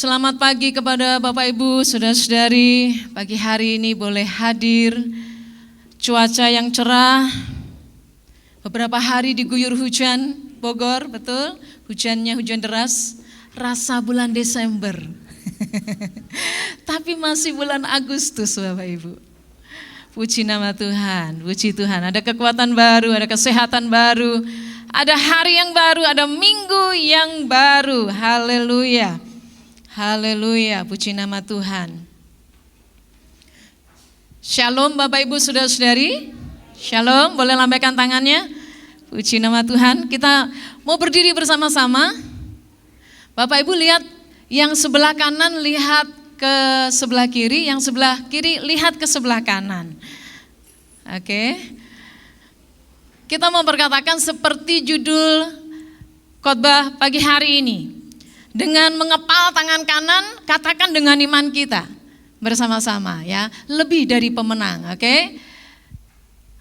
Selamat pagi kepada Bapak Ibu, Saudara-saudari. Pagi hari ini boleh hadir. Cuaca yang cerah. Beberapa hari diguyur hujan Bogor, betul? Hujannya hujan deras. Rasa bulan Desember. Tapi masih bulan Agustus, Bapak Ibu. Puji nama Tuhan, puji Tuhan. Ada kekuatan baru, ada kesehatan baru. Ada hari yang baru, ada minggu yang baru. Haleluya. Haleluya, puji nama Tuhan. Shalom Bapak Ibu Saudara-saudari. Shalom, boleh lambaikan tangannya. Puji nama Tuhan. Kita mau berdiri bersama-sama. Bapak Ibu lihat yang sebelah kanan lihat ke sebelah kiri, yang sebelah kiri lihat ke sebelah kanan. Oke. Kita mau berkatakan seperti judul khotbah pagi hari ini. Dengan mengepal tangan kanan, katakan dengan iman kita bersama-sama ya, lebih dari pemenang, oke?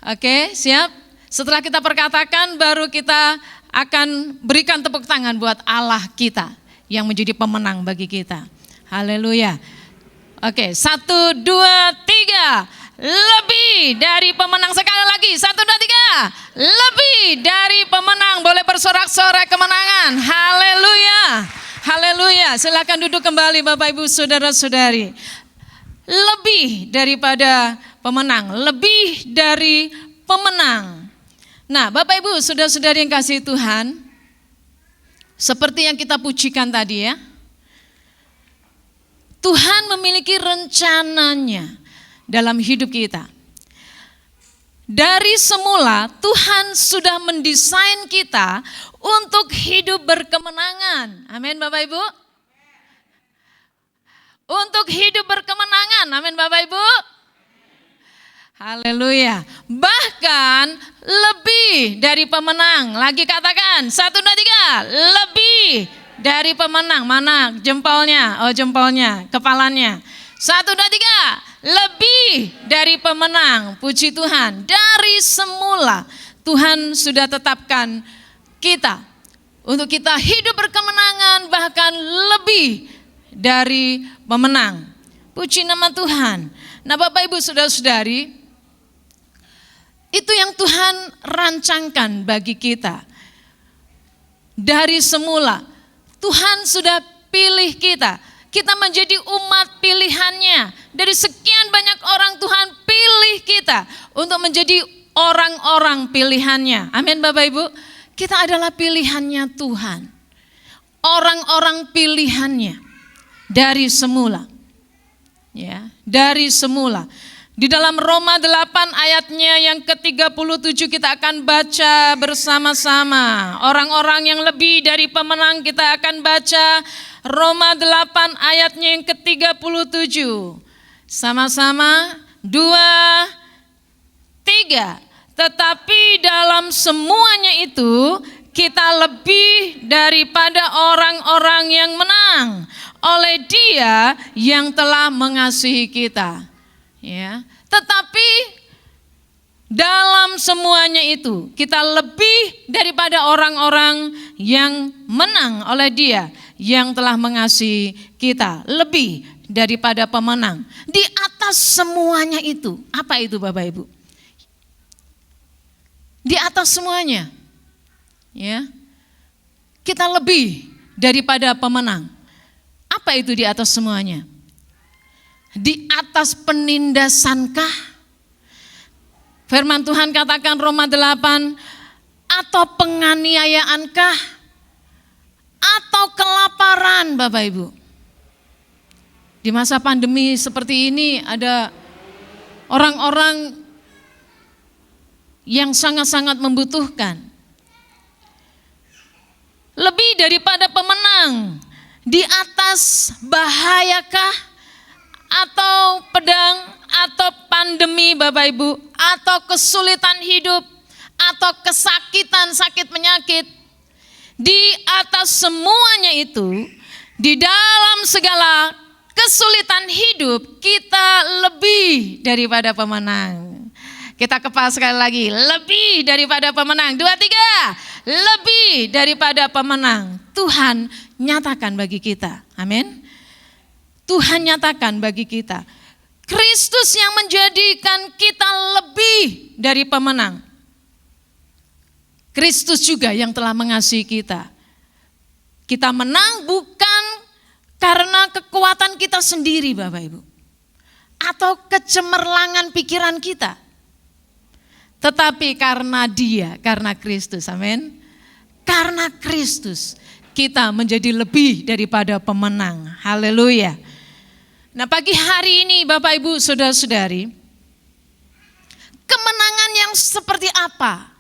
Oke, siap? Setelah kita perkatakan, baru kita akan berikan tepuk tangan buat Allah kita yang menjadi pemenang bagi kita. Haleluya. Oke, 1, 2, 3. Lebih dari pemenang. Sekali lagi, 1, 2, 3. Lebih dari pemenang. Boleh bersorak-sorak kemenangan. Haleluya. Haleluya, silakan duduk kembali Bapak Ibu Saudara-saudari. Lebih daripada pemenang, lebih dari pemenang. Nah Bapak Ibu Saudara-saudari yang kasih Tuhan, seperti yang kita pujikan tadi ya, Tuhan memiliki rencananya dalam hidup kita. Dari semula Tuhan sudah mendesain kita untuk hidup berkemenangan. Amin Bapak Ibu. Untuk hidup berkemenangan. Amin Bapak Ibu. Haleluya. Bahkan lebih dari pemenang. Lagi katakan 1, 2, 3. Lebih dari pemenang. Mana jempolnya? Oh jempolnya, kepalanya. 1, 2, 3. Lebih dari pemenang. Puji Tuhan. Dari semula Tuhan sudah tetapkan kita untuk kita hidup berkemenangan, bahkan lebih dari pemenang. Puji nama Tuhan. Nah Bapak Ibu Saudara-saudari, itu yang Tuhan rancangkan bagi kita. Dari semula Tuhan sudah pilih kita. Kita menjadi umat pilihannya. Dari sekian banyak orang Tuhan pilih kita untuk menjadi orang-orang pilihannya. Amin Bapak Ibu. Kita adalah pilihannya Tuhan. Orang-orang pilihannya dari semula. Ya, dari semula. Di dalam Roma 8 ayatnya yang ke-37 kita akan baca bersama-sama. Orang-orang yang lebih dari pemenang kita akan baca Roma 8 ayatnya yang ke-37. Sama-sama 2, 3. Tetapi dalam semuanya itu kita lebih daripada orang-orang yang menang oleh Dia yang telah mengasihi kita. Ya, tetapi dalam semuanya itu kita lebih daripada orang-orang yang menang oleh Dia yang telah mengasihi kita, lebih daripada pemenang. Di atas semuanya itu, apa itu Bapak Ibu? Di atas semuanya, ya, kita lebih daripada pemenang. Apa itu di atas semuanya? Di atas penindasankah? Firman Tuhan katakan Roma 8, atau penganiayaankah? Atau kelaparan Bapak Ibu? Di masa pandemi seperti ini ada orang-orang yang sangat-sangat membutuhkan. Lebih daripada pemenang. Di atas bahayakah? Atau pedang? Atau pandemi Bapak Ibu? Atau kesulitan hidup? Atau kesakitan, sakit penyakit? Di atas semuanya itu, di dalam segala kesulitan hidup, kita lebih daripada pemenang. Kita kepal sekali lagi, lebih daripada pemenang. 2, 3, lebih daripada pemenang. Tuhan nyatakan bagi kita, amin. Tuhan nyatakan bagi kita, Kristus yang menjadikan kita lebih dari pemenang. Kristus juga yang telah mengasihi kita. Kita menang bukan karena kekuatan kita sendiri, Bapak Ibu, atau kecemerlangan pikiran kita, tetapi karena Dia, karena Kristus. Amin. Karena Kristus kita menjadi lebih daripada pemenang. Haleluya. Nah, pagi hari ini Bapak Ibu Saudara-saudari, kemenangan yang seperti apa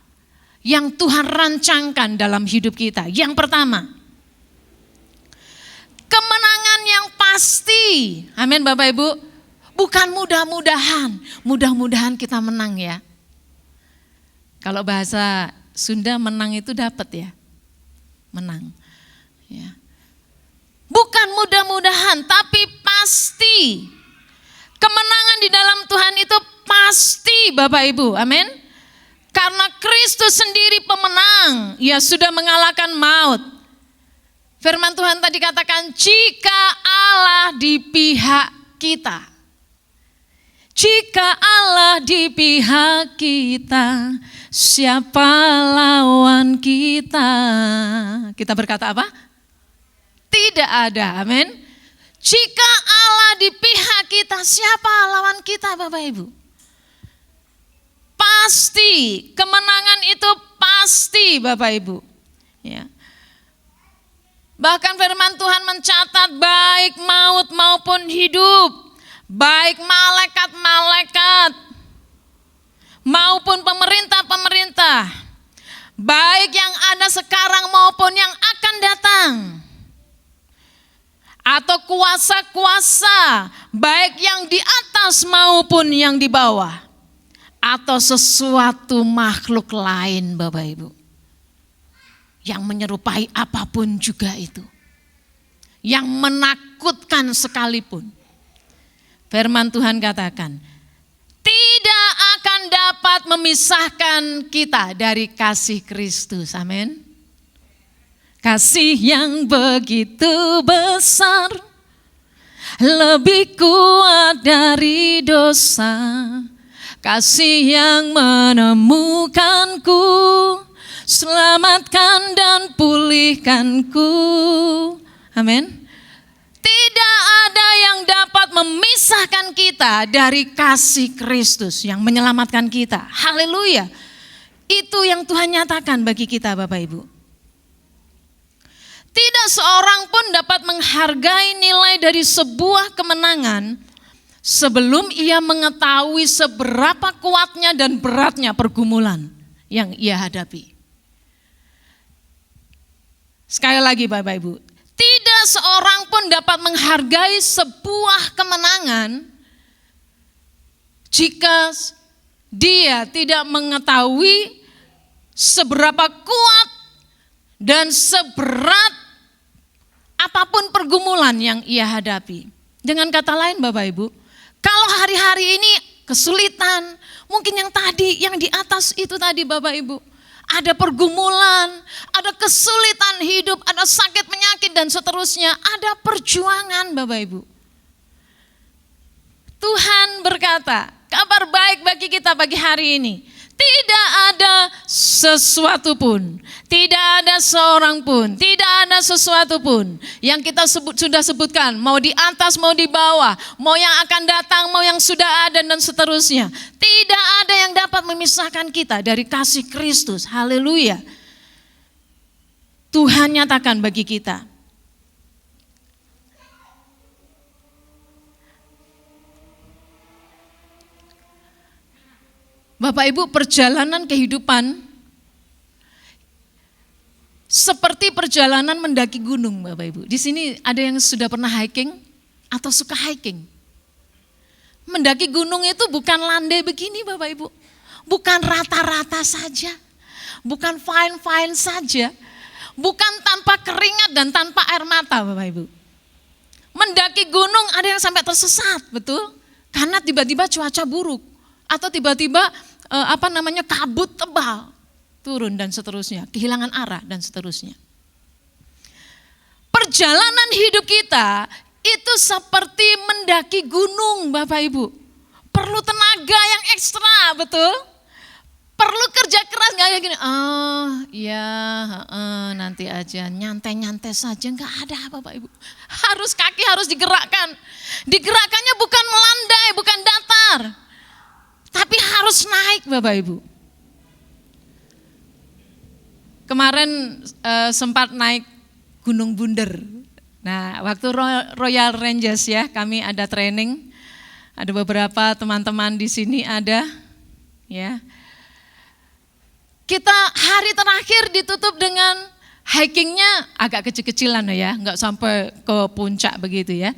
yang Tuhan rancangkan dalam hidup kita? Yang pertama, kemenangan yang pasti. Amin Bapak Ibu. Bukan mudah-mudahan kita menang ya. Kalau bahasa Sunda menang itu dapat ya. Menang. Ya. Bukan mudah-mudahan, tapi pasti. Kemenangan di dalam Tuhan itu pasti Bapak Ibu, amin. Karena Kristus sendiri pemenang, Ia sudah mengalahkan maut. Firman Tuhan tadi katakan, jika Allah di pihak kita. Jika Allah di pihak kita, siapa lawan kita? Kita berkata apa? Tidak ada, amin. Jika Allah di pihak kita, siapa lawan kita Bapak Ibu? Pasti, kemenangan itu pasti Bapak Ibu. Ya. Bahkan firman Tuhan mencatat baik maut maupun hidup, baik malaikat-malaikat maupun pemerintah-pemerintah, baik yang ada sekarang maupun yang akan datang, atau kuasa-kuasa, baik yang di atas maupun yang di bawah, atau sesuatu makhluk lain Bapak Ibu, yang menyerupai apapun juga itu, yang menakutkan sekalipun. Firman Tuhan katakan, tidak akan dapat memisahkan kita dari kasih Kristus, amin. Kasih yang begitu besar, lebih kuat dari dosa. Kasih yang menemukanku, selamatkan dan pulihkanku. Amin. Tidak ada yang dapat memisahkan kita dari kasih Kristus yang menyelamatkan kita. Haleluya. Itu yang Tuhan nyatakan bagi kita Bapak Ibu. Tidak seorang pun dapat menghargai nilai dari sebuah kemenangan sebelum ia mengetahui seberapa kuatnya dan beratnya pergumulan yang ia hadapi. Sekali lagi Bapak Ibu, tidak seorang pun dapat menghargai sebuah kemenangan jika dia tidak mengetahui seberapa kuat dan seberat apapun pergumulan yang ia hadapi. Dengan kata lain Bapak Ibu, kalau hari-hari ini kesulitan, mungkin yang tadi, yang di atas itu tadi Bapak Ibu, ada pergumulan, ada kesulitan hidup, ada sakit penyakit dan seterusnya, ada perjuangan Bapak Ibu. Tuhan berkata, kabar baik bagi kita pagi hari ini. Tidak ada sesuatu pun, tidak ada seorang pun, tidak ada sesuatu pun yang kita sudah sebutkan, mau di atas, mau di bawah, mau yang akan datang, mau yang sudah ada dan seterusnya. Tidak ada yang dapat memisahkan kita dari kasih Kristus. Haleluya. Tuhan nyatakan bagi kita. Bapak Ibu, perjalanan kehidupan seperti perjalanan mendaki gunung Bapak Ibu. Di sini ada yang sudah pernah hiking atau suka hiking. Mendaki gunung itu bukan landai begini Bapak Ibu. Bukan rata-rata saja. Bukan fine-fine saja. Bukan tanpa keringat dan tanpa air mata Bapak Ibu. Mendaki gunung ada yang sampai tersesat, betul? Karena tiba-tiba cuaca buruk. Atau tiba-tiba kabut tebal turun dan seterusnya, kehilangan arah dan seterusnya. Perjalanan hidup kita itu seperti mendaki gunung Bapak Ibu. Perlu tenaga yang ekstra, betul? Perlu kerja keras, gak kayak gini, nanti aja, nyantai-nyantai saja, gak ada Bapak Ibu. Harus kaki harus digerakkan. Digerakkannya bukan melandai, bukan datar. Tapi harus naik Bapak Ibu. Kemarin sempat naik Gunung Bunder. Nah, waktu Royal Rangers ya, kami ada training. Ada beberapa teman-teman di sini ada, ya. Kita hari terakhir ditutup dengan hikingnya agak kecil-kecilan ya, nggak sampai ke puncak begitu ya.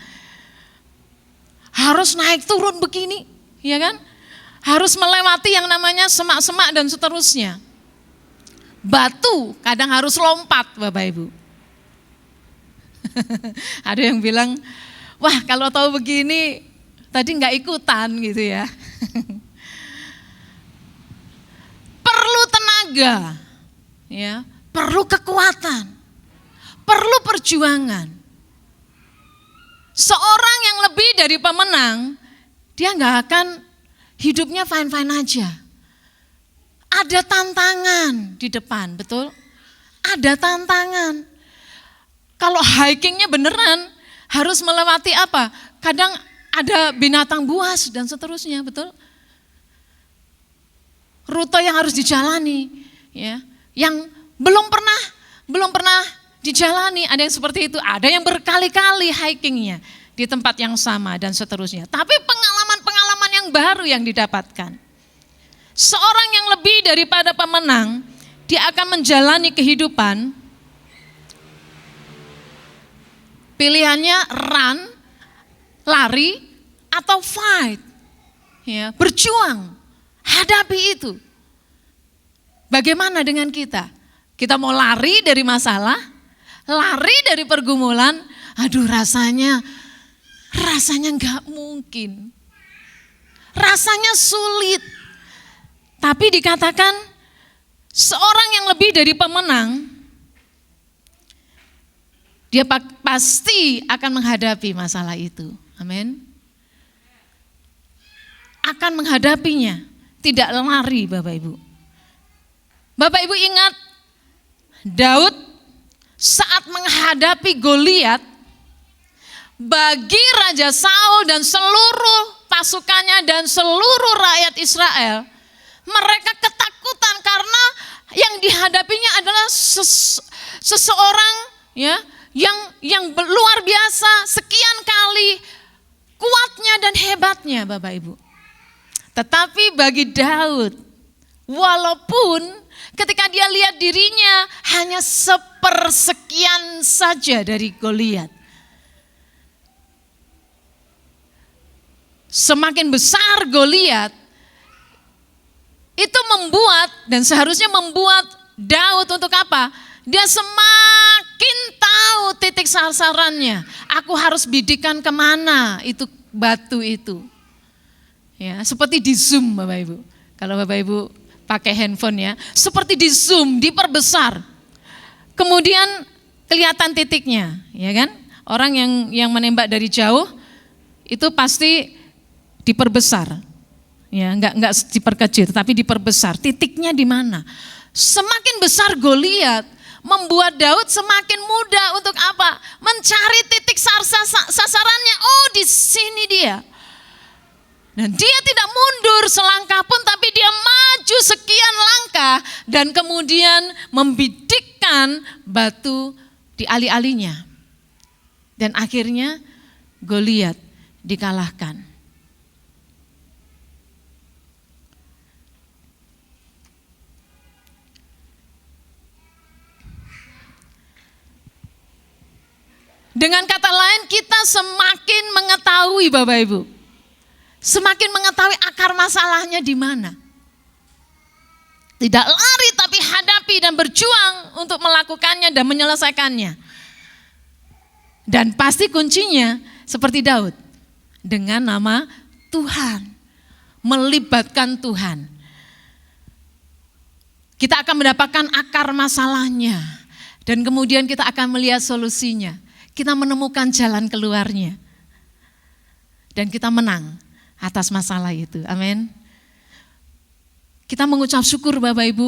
Harus naik turun begini, ya kan? Harus melewati yang namanya semak-semak dan seterusnya. Batu kadang harus lompat Bapak Ibu. Ada yang bilang, wah kalau tahu begini tadi nggak ikutan gitu ya. Perlu tenaga, ya, perlu kekuatan, perlu perjuangan. Seorang yang lebih dari pemenang, dia nggak akan hidupnya fine-fine aja. Ada tantangan di depan, betul? Ada tantangan. Kalau hikingnya beneran, harus melewati apa? Kadang ada binatang buas dan seterusnya, betul? Rute yang harus dijalani, ya, yang belum pernah dijalani, ada yang seperti itu, ada yang berkali-kali hikingnya di tempat yang sama dan seterusnya. Tapi pengalaman-pengalaman yang baru yang didapatkan. Seorang yang lebih daripada pemenang, dia akan menjalani kehidupan. Pilihannya run, lari, atau fight, ya, berjuang. Hadapi itu. Bagaimana dengan kita? Kita mau lari dari masalah, lari dari pergumulan, aduh rasanya enggak mungkin. Rasanya sulit. Tapi dikatakan seorang yang lebih dari pemenang, dia pasti akan menghadapi masalah itu. Amin. Akan menghadapinya. Tidak lari Bapak Ibu. Bapak Ibu ingat Daud saat menghadapi Goliat, bagi Raja Saul dan seluruh pasukannya dan seluruh rakyat Israel, mereka ketakutan karena yang dihadapinya adalah seseorang ya yang luar biasa, sekian kali kuatnya dan hebatnya Bapak Ibu. Tetapi bagi Daud, walaupun ketika dia lihat dirinya hanya sepersekian saja dari Goliat, semakin besar Goliat, itu membuat dan seharusnya membuat Daud untuk apa? Dia semakin tahu titik sasarannya. Aku harus bidikan kemana itu batu itu. Ya, seperti di zoom Bapak Ibu. Kalau Bapak Ibu pakai handphone ya, seperti di zoom, diperbesar. Kemudian kelihatan titiknya, ya kan? Orang yang menembak dari jauh itu pasti diperbesar. Ya, enggak diperkecil, tetapi diperbesar. Titiknya di mana? Semakin besar Goliat, membuat Daud semakin mudah untuk apa? Mencari titik sasarannya. Oh, di sini dia. Dan dia tidak mundur selangkah pun, tapi dia maju sekian langkah dan kemudian membidikkan batu di alih-alihnya. Dan akhirnya Goliat dikalahkan. Dengan kata lain, kita semakin mengetahui Bapak Ibu. Semakin mengetahui akar masalahnya di mana. Tidak lari tapi hadapi dan berjuang untuk melakukannya dan menyelesaikannya. Dan pasti kuncinya seperti Daud. Dengan nama Tuhan. Melibatkan Tuhan. Kita akan mendapatkan akar masalahnya. Dan kemudian kita akan melihat solusinya. kita menemukan jalan keluarnya. Dan kita menang atas masalah itu. Amin. Kita mengucap syukur Bapak Ibu,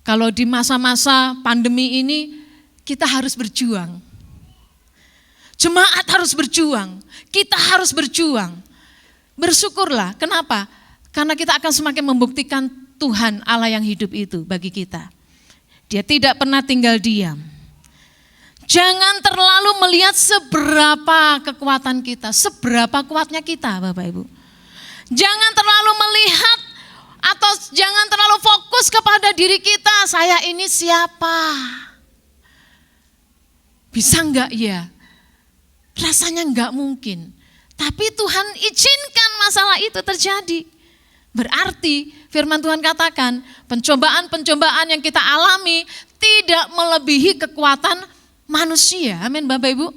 kalau di masa-masa pandemi ini kita harus berjuang. Jemaat harus berjuang, kita harus berjuang. Bersyukurlah, kenapa? Karena kita akan semakin membuktikan Tuhan Allah yang hidup itu bagi kita. Dia tidak pernah tinggal diam. Jangan terlalu melihat seberapa kekuatan kita, seberapa kuatnya kita Bapak Ibu. Jangan terlalu melihat atau jangan terlalu fokus kepada diri kita, saya ini siapa? Bisa enggak ya? Rasanya enggak mungkin. Tapi Tuhan izinkan masalah itu terjadi. Berarti firman Tuhan katakan, pencobaan-pencobaan yang kita alami tidak melebihi kekuatan manusia. Amin Bapak Ibu.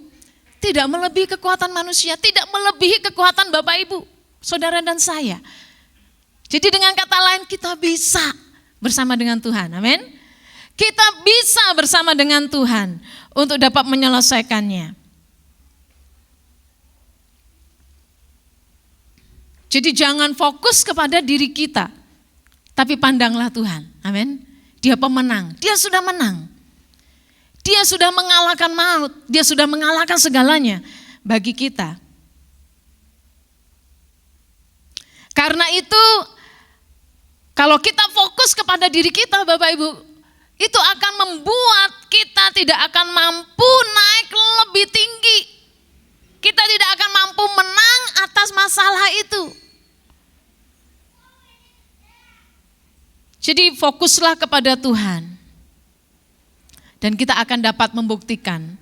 Tidak melebihi kekuatan manusia, tidak melebihi kekuatan Bapak Ibu, saudara dan saya. Jadi dengan kata lain kita bisa bersama dengan Tuhan. Amin. Kita bisa bersama dengan Tuhan untuk dapat menyelesaikannya. Jadi jangan fokus kepada diri kita, tapi pandanglah Tuhan. Amin. Dia pemenang, dia sudah menang. Dia sudah mengalahkan maut, dia sudah mengalahkan segalanya bagi kita. Karena itu, kalau kita fokus kepada diri kita Bapak Ibu, itu akan membuat kita tidak akan mampu naik lebih tinggi. Kita tidak akan mampu menang atas masalah itu. Jadi fokuslah kepada Tuhan. Dan kita akan dapat membuktikan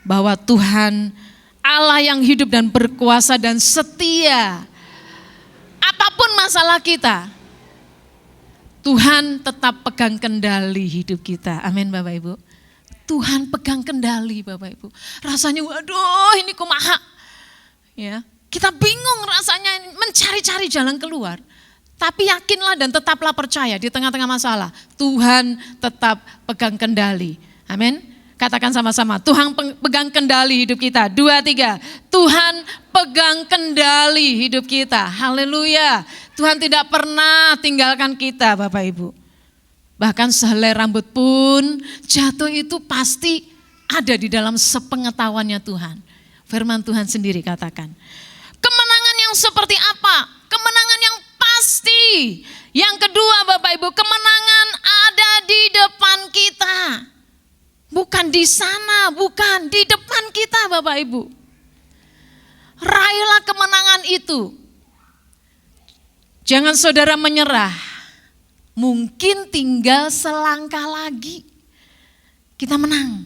bahwa Tuhan Allah yang hidup dan berkuasa dan setia. Apapun masalah kita, Tuhan tetap pegang kendali hidup kita. Amin Bapak Ibu. Tuhan pegang kendali Bapak Ibu. Rasanya waduh ini kumaha. Ya, kita bingung rasanya mencari-cari jalan keluar. Tapi yakinlah dan tetaplah percaya di tengah-tengah masalah. Tuhan tetap pegang kendali. Amin. Katakan sama-sama, Tuhan pegang kendali hidup kita. 2, 3, Tuhan pegang kendali hidup kita. Haleluya. Tuhan tidak pernah tinggalkan kita Bapak Ibu. Bahkan sehelai rambut pun jatuh itu pasti ada di dalam sepengetahuannya Tuhan. Firman Tuhan sendiri katakan. Kemenangan yang seperti apa? Kemenangan yang pasti. Yang kedua Bapak Ibu, kemenangan ada di depan kita. Bukan di sana, bukan di depan kita Bapak Ibu. Raihlah kemenangan itu. Jangan saudara menyerah. Mungkin tinggal selangkah lagi. Kita menang.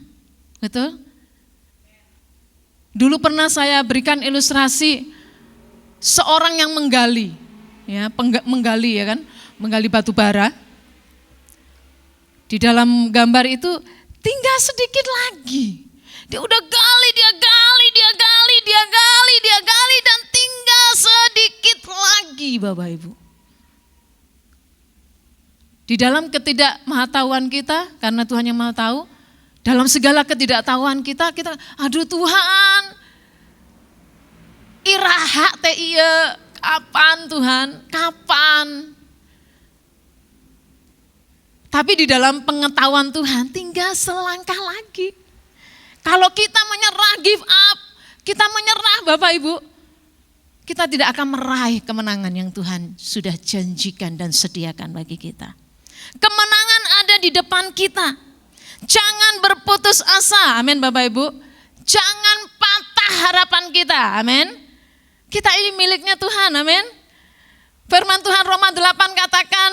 Betul? Dulu pernah saya berikan ilustrasi seorang yang menggali. Ya, menggali ya kan, menggali batu bara. Di dalam gambar itu tinggal sedikit lagi. Dia udah gali, dia gali, dia gali, dia gali, dia gali dan tinggal sedikit lagi Bapak Ibu. Di dalam ketidakmahatauan kita, karena Tuhan yang Maha Tahu, dalam segala ketidaktahuan kita aduh Tuhan, iraha teh ieu, kapan Tuhan, kapan? Tapi di dalam pengetahuan Tuhan tinggal selangkah lagi. Kalau kita menyerah, give up, kita menyerah Bapak Ibu, kita tidak akan meraih kemenangan yang Tuhan sudah janjikan dan sediakan bagi kita. Kemenangan ada di depan kita. Jangan berputus asa, amin Bapak Ibu. Jangan patah harapan kita, amin. Kita ini miliknya Tuhan, amin. Firman Tuhan Roma 8 katakan,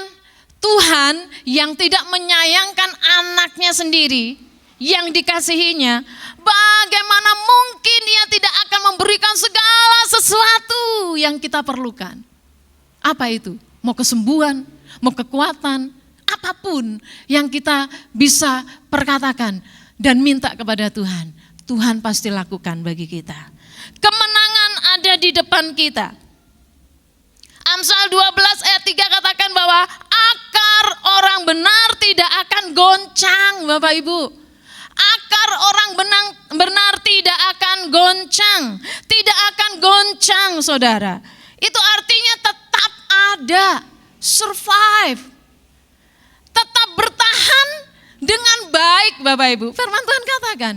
Tuhan yang tidak menyayangkan anaknya sendiri, yang dikasihinya, bagaimana mungkin Dia tidak akan memberikan segala sesuatu yang kita perlukan. Apa itu? Mau kesembuhan, mau kekuatan, apapun yang kita bisa perkatakan dan minta kepada Tuhan, Tuhan pasti lakukan bagi kita. Kemenangan ada di depan kita. Amsal 12 ayat 3 katakan bahwa akar orang benar tidak akan goncang Bapak Ibu. Akar Langkah orang benar tidak akan goncang. Tidak akan goncang, saudara. Itu artinya tetap ada, survive. Tetap bertahan dengan baik, Bapak Ibu. Firman Tuhan katakan.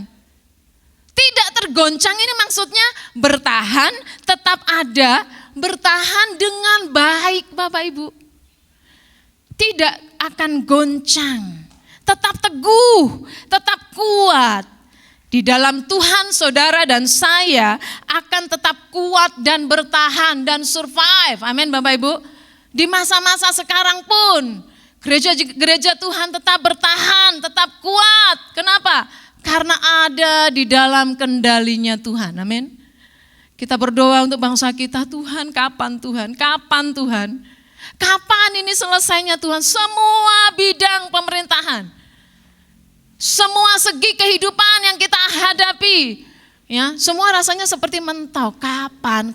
Tidak tergoncang ini maksudnya bertahan, tetap ada, bertahan dengan baik, Bapak Ibu. Tidak akan goncang, tetap teguh, tetap kuat. Di dalam Tuhan saudara dan saya akan tetap kuat dan bertahan dan survive. Amin Bapak Ibu. Di masa-masa sekarang pun gereja Tuhan tetap bertahan, tetap kuat. Kenapa? Karena ada di dalam kendalinya Tuhan. Amin. Kita berdoa untuk bangsa kita, Tuhan kapan Tuhan? Kapan Tuhan? Kapan ini selesainya Tuhan? Semua bidang pemerintahan. Semua segi kehidupan yang kita hadapi, ya, semua rasanya seperti mentok. Kapan?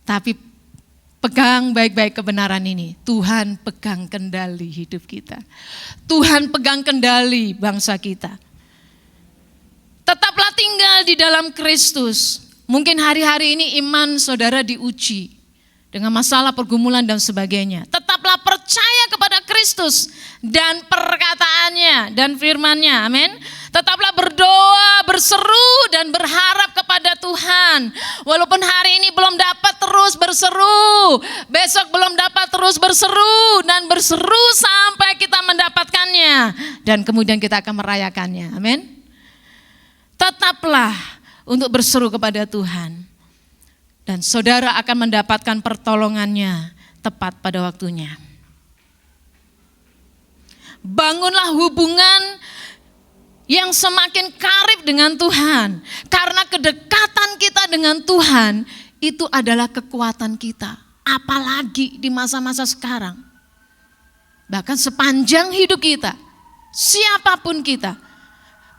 Tapi pegang baik-baik kebenaran ini. Tuhan pegang kendali hidup kita. Tuhan pegang kendali bangsa kita. Tetaplah tinggal di dalam Kristus. Mungkin hari-hari ini iman saudara diuji dengan masalah pergumulan dan sebagainya. Tetaplah percaya kepada Kristus dan perkataannya dan firman-Nya. Amin. Tetaplah berdoa, berseru dan berharap kepada Tuhan. Walaupun hari ini belum dapat, terus berseru. Besok belum dapat, terus berseru dan berseru sampai kita mendapatkannya dan kemudian kita akan merayakannya. Amin. Tetaplah untuk berseru kepada Tuhan. Dan saudara akan mendapatkan pertolongannya tepat pada waktunya. Bangunlah hubungan yang semakin karib dengan Tuhan. Karena kedekatan kita dengan Tuhan itu adalah kekuatan kita. Apalagi di masa-masa sekarang. Bahkan sepanjang hidup kita, siapapun kita,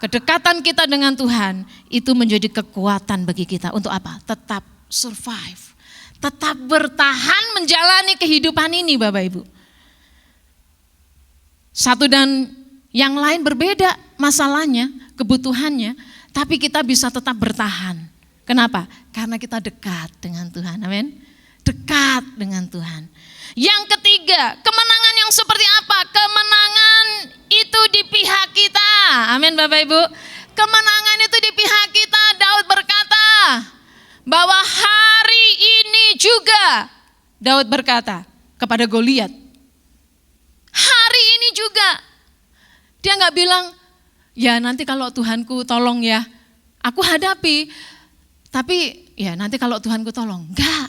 kedekatan kita dengan Tuhan itu menjadi kekuatan bagi kita. Untuk apa? Tetap survive, tetap bertahan menjalani kehidupan ini Bapak Ibu. Satu dan yang lain berbeda masalahnya, kebutuhannya, tapi kita bisa tetap bertahan. Kenapa? Karena kita dekat dengan Tuhan, amin. Dekat dengan Tuhan. Yang ketiga, kemenangan yang seperti apa? Kemenangan itu di pihak kita, amin Bapak Ibu. Kemenangan itu di pihak kita. Daud berkata, bahwa hari ini juga Daud berkata kepada Goliat, hari ini juga. Dia gak bilang, ya nanti kalau Tuhanku tolong ya, aku hadapi. Tapi ya nanti kalau Tuhanku tolong, enggak.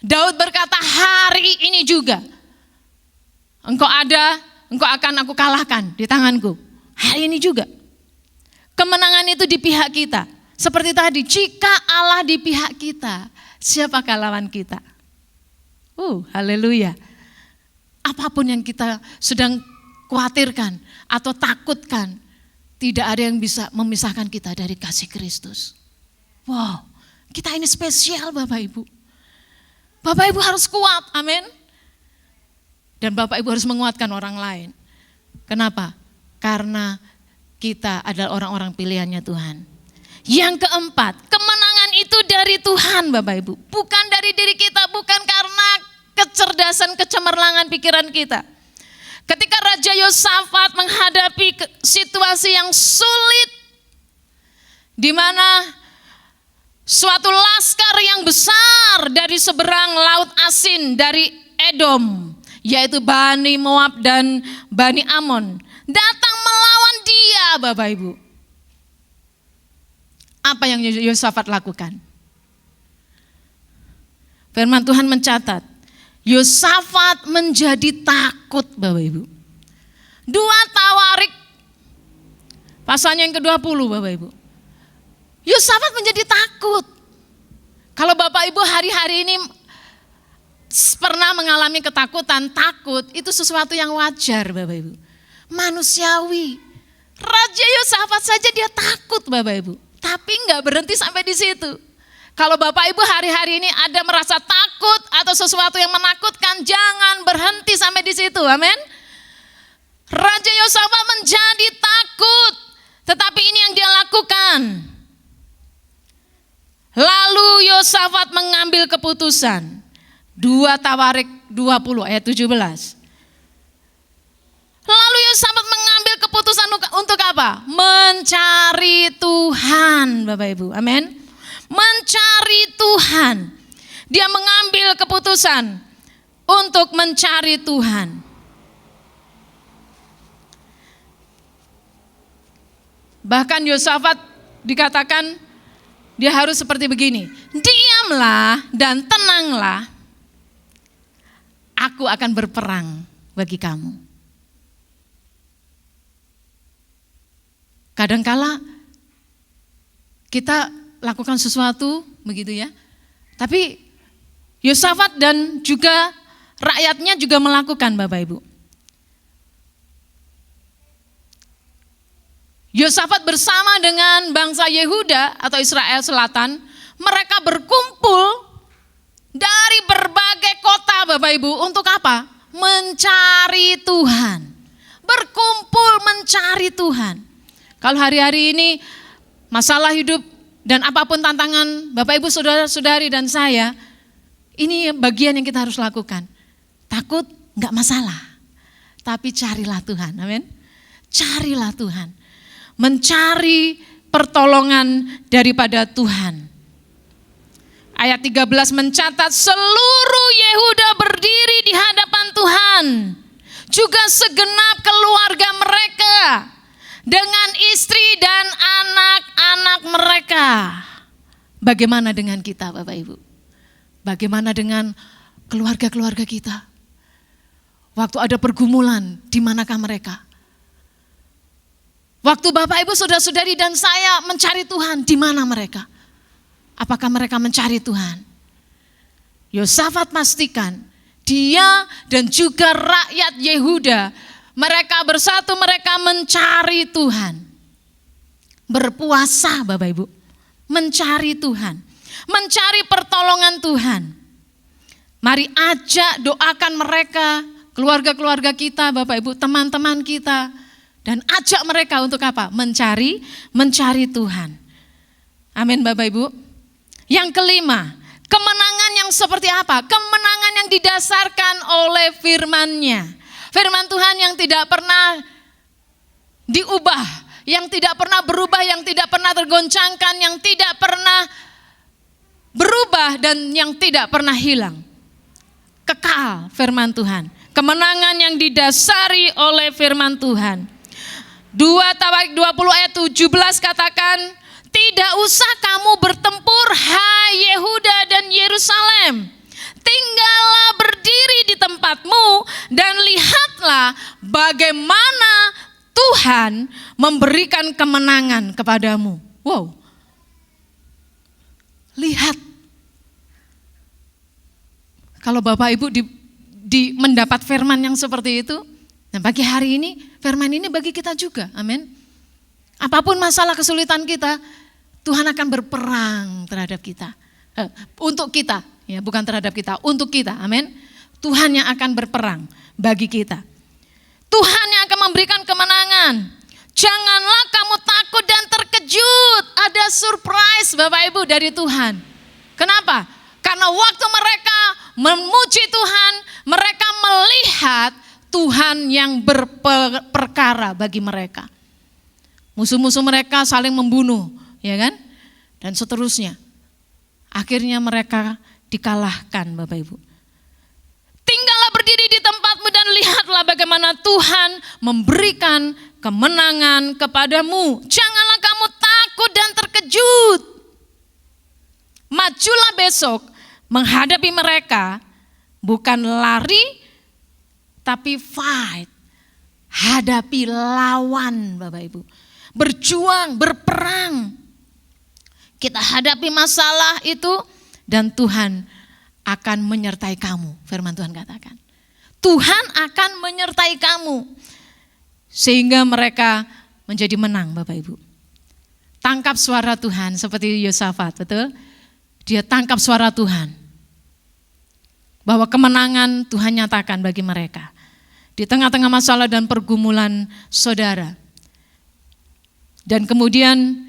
Daud berkata hari ini juga. Engkau ada, engkau akan aku kalahkan di tanganku. Hari ini juga. Kemenangan itu di pihak kita. Seperti tadi, jika Allah di pihak kita, siapakah lawan kita? Haleluya. Apapun yang kita sedang khawatirkan atau takutkan, tidak ada yang bisa memisahkan kita dari kasih Kristus. Wow, kita ini spesial Bapak Ibu. Bapak Ibu harus kuat, amin. Dan Bapak Ibu harus menguatkan orang lain. Kenapa? Karena kita adalah orang-orang pilihannya Tuhan. Yang keempat, kemenangan itu dari Tuhan Bapak Ibu. Bukan dari diri kita, bukan karena kecerdasan, kecemerlangan pikiran kita. Ketika Raja Yosafat menghadapi situasi yang sulit, di mana suatu laskar yang besar dari seberang laut asin dari Edom, yaitu Bani Moab dan Bani Amon, datang melawan dia Bapak Ibu. Apa yang Yosafat lakukan? Firman Tuhan mencatat, Yosafat menjadi takut Bapak Ibu. 2 Tawarik, pasalnya yang ke-20 Bapak Ibu. Yosafat menjadi takut. Kalau Bapak Ibu hari-hari ini pernah mengalami ketakutan, takut itu sesuatu yang wajar Bapak Ibu. Manusiawi. Raja Yosafat saja dia takut Bapak Ibu. Tapi enggak berhenti sampai di situ. Kalau Bapak Ibu hari-hari ini ada merasa takut atau sesuatu yang menakutkan, jangan berhenti sampai di situ. Amin. Raja Yosafat menjadi takut, tetapi ini yang dia lakukan. Lalu Yosafat mengambil keputusan. 2 Tawarik 20 ayat 17. Lalu Yosafat mengambil keputusan untuk apa? Mencari Tuhan, Bapak Ibu. Amin. Mencari Tuhan. Dia mengambil keputusan untuk mencari Tuhan. Bahkan Yosafat dikatakan dia harus seperti begini. Diamlah dan tenanglah. Aku akan berperang bagi kamu. Kadangkala kita lakukan sesuatu begitu ya. Tapi Yosafat dan juga rakyatnya juga melakukan, Bapak Ibu. Yosafat bersama dengan bangsa Yehuda atau Israel Selatan, mereka berkumpul dari berbagai kota, Bapak Ibu, untuk apa? Mencari Tuhan. Berkumpul mencari Tuhan. Kalau hari-hari ini masalah hidup dan apapun tantangan Bapak Ibu saudara-saudari dan saya, ini bagian yang kita harus lakukan. Takut enggak masalah, tapi carilah Tuhan. Amin. Carilah Tuhan. Mencari pertolongan daripada Tuhan. Ayat 13 mencatat seluruh Yehuda berdiri di hadapan Tuhan. Juga segenap keluarga mereka. Dengan istri dan anak-anak mereka. Bagaimana dengan kita, Bapak Ibu? Bagaimana dengan keluarga-keluarga kita? Waktu ada pergumulan, di manakah mereka? Waktu Bapak Ibu saudara-saudari dan saya mencari Tuhan, di mana mereka? Apakah mereka mencari Tuhan? Yosafat pastikan dia dan juga rakyat Yehuda, mereka bersatu, mereka mencari Tuhan. Berpuasa, Bapak Ibu, mencari Tuhan, mencari pertolongan Tuhan. Mari ajak, doakan mereka, keluarga-keluarga kita, Bapak Ibu, teman-teman kita. Dan ajak mereka untuk apa? Mencari Tuhan. Amin, Bapak Ibu. Yang kelima, kemenangan yang seperti apa? Kemenangan yang didasarkan oleh firman-Nya. Firman Tuhan yang tidak pernah diubah, yang tidak pernah berubah, yang tidak pernah tergoncangkan, yang tidak pernah berubah dan yang tidak pernah hilang. Kekal firman Tuhan. Kemenangan yang didasari oleh firman Tuhan. 2 Tawarik 20 ayat 17 katakan, tidak usah kamu bertempur hai Yehuda dan Yerusalem. Tinggallah berdiri di tempatmu dan lihatlah bagaimana Tuhan memberikan kemenangan kepadamu. Wow. Lihat. Kalau Bapak Ibu mendapat firman yang seperti itu, nah bagi hari ini, firman ini bagi kita juga, amin. Apapun masalah kesulitan kita, Tuhan akan berperang terhadap kita. Untuk kita, ya bukan terhadap kita, untuk kita, amin. Tuhan yang akan berperang bagi kita. Tuhan yang akan memberikan kemenangan. Janganlah kamu takut dan terkejut. Ada surprise Bapak Ibu dari Tuhan. Kenapa? Karena waktu mereka memuji Tuhan, mereka melihat Tuhan yang berperkara bagi mereka. Musuh-musuh mereka saling membunuh, ya kan? Dan seterusnya. Akhirnya mereka dikalahkan, Bapak Ibu. Tinggallah berdiri di tempatmu dan lihatlah bagaimana Tuhan memberikan kemenangan kepadamu. Janganlah kamu takut dan terkejut. Majulah besok menghadapi mereka, bukan lari, tapi fight, hadapi lawan Bapak Ibu. Berjuang, berperang. Kita hadapi masalah itu dan Tuhan akan menyertai kamu. Firman Tuhan katakan. Tuhan akan menyertai kamu. Sehingga mereka menjadi menang Bapak Ibu. Tangkap suara Tuhan seperti Yosafat, betul? dia tangkap suara Tuhan. Bahwa kemenangan Tuhan nyatakan bagi mereka. Di tengah-tengah masalah dan pergumulan saudara. Dan kemudian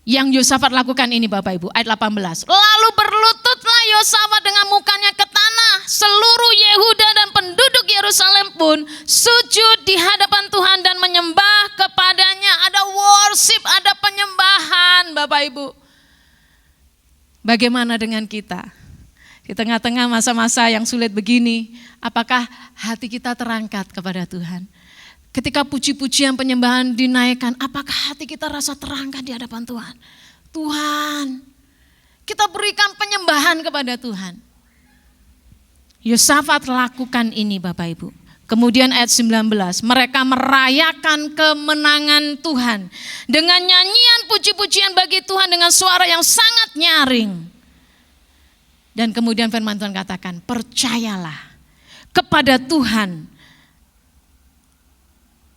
yang Yosafat lakukan ini Bapak Ibu, ayat 18. Lalu berlututlah Yosafat dengan mukanya ke tanah. Seluruh Yehuda dan penduduk Yerusalem pun sujud di hadapan Tuhan dan menyembah kepadanya. Ada worship, ada penyembahan Bapak Ibu. Bagaimana dengan kita? Di tengah-tengah masa-masa yang sulit begini, apakah hati kita terangkat kepada Tuhan? Ketika puji-pujian penyembahan dinaikkan, apakah hati kita rasa terangkat di hadapan Tuhan? Tuhan, kita berikan penyembahan kepada Tuhan. Yosafat lakukan ini Bapak Ibu. Kemudian ayat 19, mereka merayakan kemenangan Tuhan. Dengan nyanyian puji-pujian bagi Tuhan dengan suara yang sangat nyaring. Dan kemudian firman Tuhan katakan, percayalah kepada Tuhan.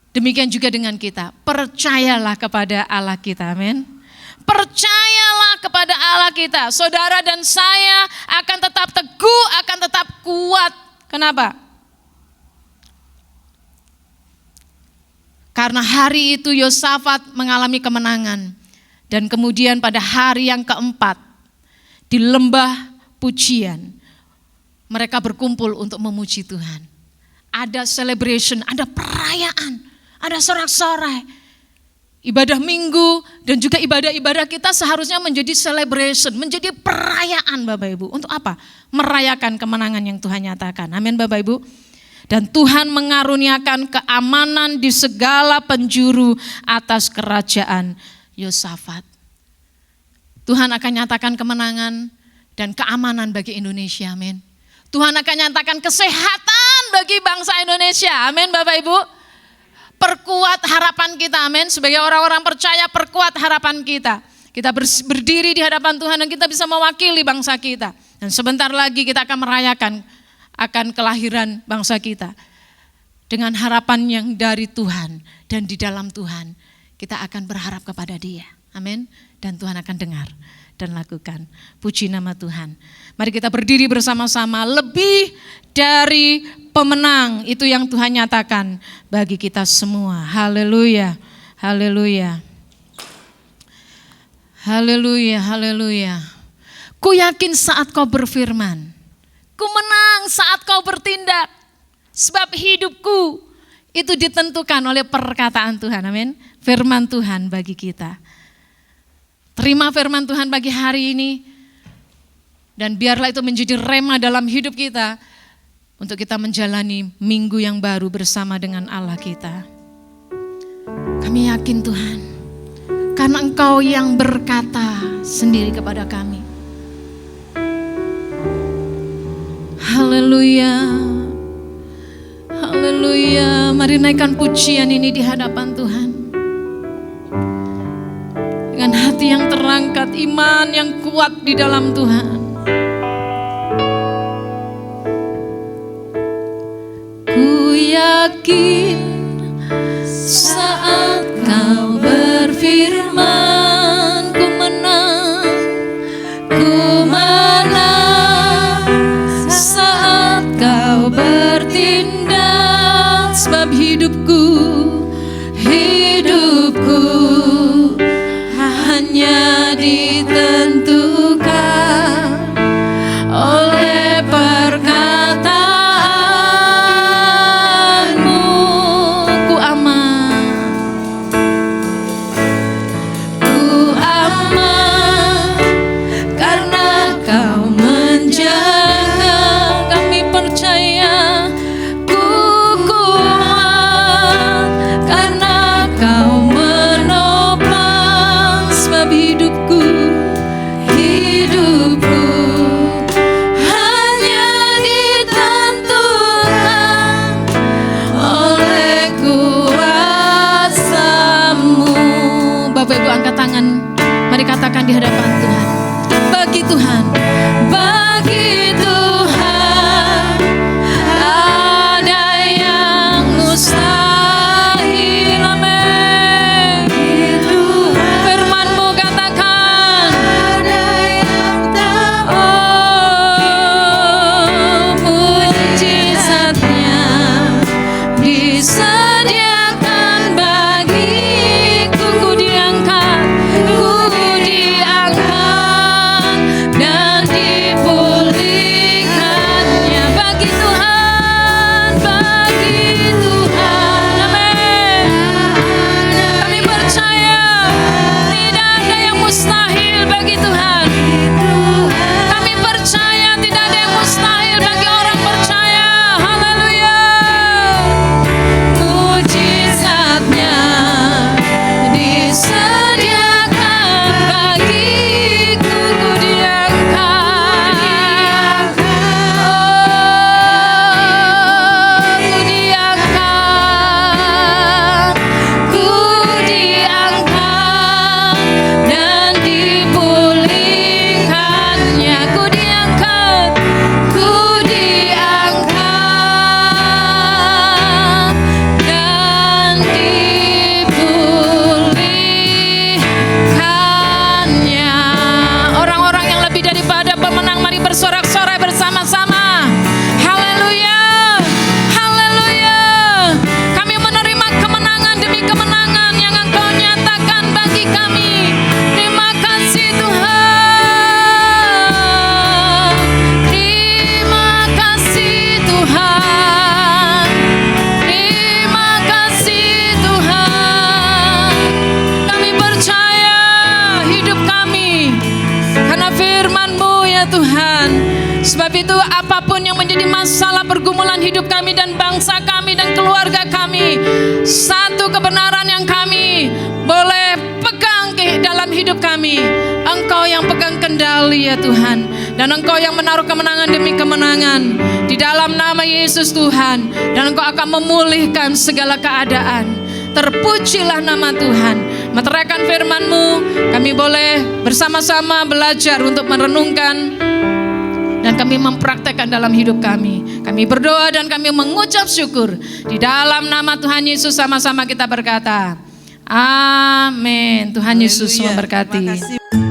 Demikian juga dengan kita, percayalah kepada Allah kita, amin. Percayalah kepada Allah kita, saudara dan saya akan tetap teguh, akan tetap kuat. Kenapa? Karena hari itu Yosafat mengalami kemenangan. Dan kemudian pada hari yang keempat, di lembah pujian, mereka berkumpul untuk memuji Tuhan. Ada celebration, ada perayaan, ada sorak-sorai. Ibadah minggu dan juga ibadah-ibadah kita seharusnya menjadi celebration, menjadi perayaan Bapak Ibu. Untuk apa? Merayakan kemenangan yang Tuhan nyatakan. Amin Bapak Ibu. Dan Tuhan mengaruniakan keamanan di segala penjuru atas kerajaan Yosafat. Tuhan akan nyatakan kemenangan dan keamanan bagi Indonesia, amin. Tuhan akan nyatakan kesehatan bagi bangsa Indonesia, amin Bapak Ibu. Perkuat harapan kita, amin. Sebagai orang-orang percaya, perkuat harapan kita. Kita berdiri di hadapan Tuhan dan kita bisa mewakili bangsa kita. Dan sebentar lagi kita akan merayakan akan kelahiran bangsa kita. Dengan harapan yang dari Tuhan dan di dalam Tuhan. Kita akan berharap kepada Dia, amin. Dan Tuhan akan dengar dan lakukan. Puji nama Tuhan. Mari kita berdiri bersama-sama, lebih dari pemenang, itu yang Tuhan nyatakan bagi kita semua. Haleluya, haleluya. Haleluya, haleluya. Ku yakin saat kau berfirman, ku menang saat kau bertindak. Sebab hidupku itu ditentukan oleh perkataan Tuhan, amin. Firman Tuhan bagi kita. Terima firman Tuhan bagi hari ini. Dan biarlah itu menjadi rema dalam hidup kita. Untuk kita menjalani minggu yang baru bersama dengan Allah kita. Kami yakin Tuhan. Karena Engkau yang berkata sendiri kepada kami. Haleluya. Haleluya. Mari naikkan pujian ini di hadapan Tuhan. Dengan hati yang terangkat, iman yang kuat di dalam Tuhan. Ku yakin saat kau berfirman, ku menang saat kau bertindak. Sebab hidupku hanya ditentukan oleh perkataanmu. masalah pergumulan hidup kami dan bangsa kami dan keluarga kami. Satu kebenaran yang kami boleh pegang dalam hidup kami, Engkau yang pegang kendali ya Tuhan, dan Engkau yang menaruh kemenangan demi kemenangan di dalam nama Yesus Tuhan, dan Engkau akan memulihkan segala keadaan. Terpujilah nama Tuhan. Meteraikan firman-Mu, kami boleh bersama-sama belajar untuk merenungkan dan kami mempraktekkan dalam hidup kami. Kami berdoa dan kami mengucap syukur. Di dalam nama Tuhan Yesus sama-sama kita berkata, amin. Tuhan Yesus memberkati.